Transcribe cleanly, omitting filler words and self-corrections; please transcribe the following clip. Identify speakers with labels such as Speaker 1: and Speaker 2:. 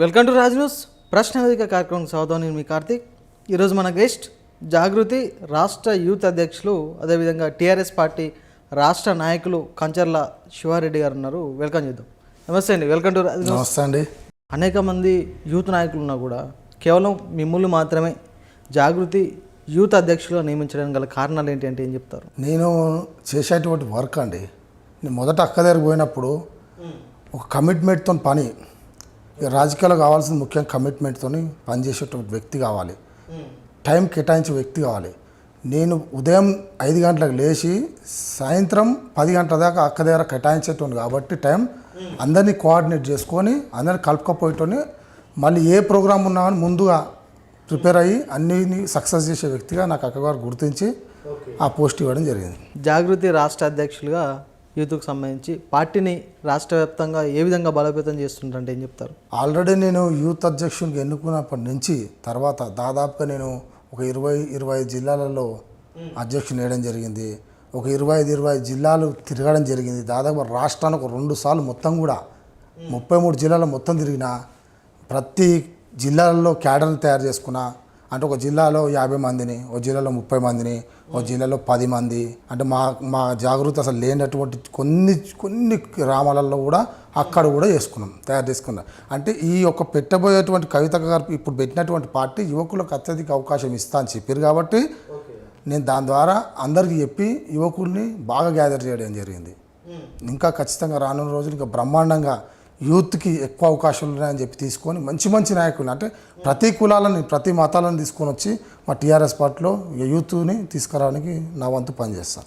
Speaker 1: Welcome to Raj news ప్రశ్న వేదిక కార్యక్రమం స్వాగతం. నేను మీ కార్తీక్. ఈరోజు మన గెస్ట్ జాగృతి రాష్ట్ర యూత్ అధ్యక్షులు, అదేవిధంగా టీఆర్ఎస్ పార్టీ రాష్ట్ర నాయకులు కంచర్ల శివారెడ్డి గారు ఉన్నారు. వెల్కమ్ చేద్దాం. నమస్తే అండి, వెల్కమ్ టు రాజ్ న్యూస్.
Speaker 2: నమస్తే అండి.
Speaker 1: అనేక మంది యూత్ నాయకులు ఉన్నా కూడా కేవలం మిమ్మల్ని మాత్రమే జాగృతి యూత్ అధ్యక్షులుగా నియమించడానికి గల కారణాలు ఏంటి అంటే ఏం చెప్తారు?
Speaker 2: నేను చేసేటువంటి వర్క్ అండి, నేను మొదట అక్క దగ్గర పోయినప్పుడు ఒక కమిట్మెంట్తో పని, రాజకీయాల్లో కావాల్సిన ముఖ్యంగా కమిట్మెంట్తో పనిచేసేటువంటి వ్యక్తి కావాలి, టైం కేటాయించే వ్యక్తి కావాలి. నేను ఉదయం 5 గంటలకు లేచి సాయంత్రం 10 గంటల దాకా అక్క దగ్గర కేటాయించేటువంటి కాబట్టి టైం అందరినీ కోఆర్డినేట్ చేసుకొని అందరినీ కలుపుకపోయేటోని మళ్ళీ ఏ ప్రోగ్రామ్ ఉన్నా కానీ ముందుగా ప్రిపేర్ అయ్యి అన్నిని సక్సెస్ చేసే వ్యక్తిగా నాకు అక్కగారు గుర్తించి ఆ పోస్ట్ ఇవ్వడం జరిగింది.
Speaker 1: జాగృతి రాష్ట్ర అధ్యక్షులుగా యూత్కు సంబంధించి పార్టీని రాష్ట్ర వ్యాప్తంగా ఏ విధంగా బలోపేతం చేస్తుంటారంటే ఏం చెప్తారు?
Speaker 2: ఆల్రెడీ నేను యూత్ అధ్యక్షునికి ఎన్నుకున్నప్పటి నుంచి తర్వాత దాదాపుగా నేను ఒక 20-25 జిల్లాలలో అధ్యక్షుని వేయడం జరిగింది. ఒక 25 జిల్లాలు తిరగడం జరిగింది. దాదాపు రాష్ట్రానికి ఒక 2 సార్లు మొత్తం కూడా 33 జిల్లాలు మొత్తం తిరిగిన. ప్రతి జిల్లాలలో క్యాడర్ని తయారు చేసుకున్నా. అంటే ఒక జిల్లాలో 50 మందిని, ఒక జిల్లాలో 30 మందిని, ఒక జిల్లాలో 10 మంది, అంటే మా జాగృతి అసలు లేనటువంటి కొన్ని గ్రామాలలో కూడా అక్కడ కూడా తయారు చేసుకున్నాం. అంటే ఈ యొక్క పెట్టబోయేటువంటి కవిత గారు ఇప్పుడు పెట్టినటువంటి పార్టీ యువకులకు అత్యధిక అవకాశం ఇస్తా అని చెప్పారు కాబట్టి నేను దాని ద్వారా అందరికీ చెప్పి యువకుల్ని బాగా గ్యాదర్ చేయడం జరిగింది. ఇంకా ఖచ్చితంగా రానున్న రోజులు ఇంకా బ్రహ్మాండంగా యూత్కి ఎక్కువ అవకాశాలు ఉన్నాయని చెప్పి తీసుకొని మంచి నాయకులు, అంటే ప్రతి కులాలని ప్రతి మతాలను తీసుకొని వచ్చి మా టీఆర్ఎస్ పార్టీలో యూత్ని తీసుకురావడానికి నా వంతు పనిచేస్తాను.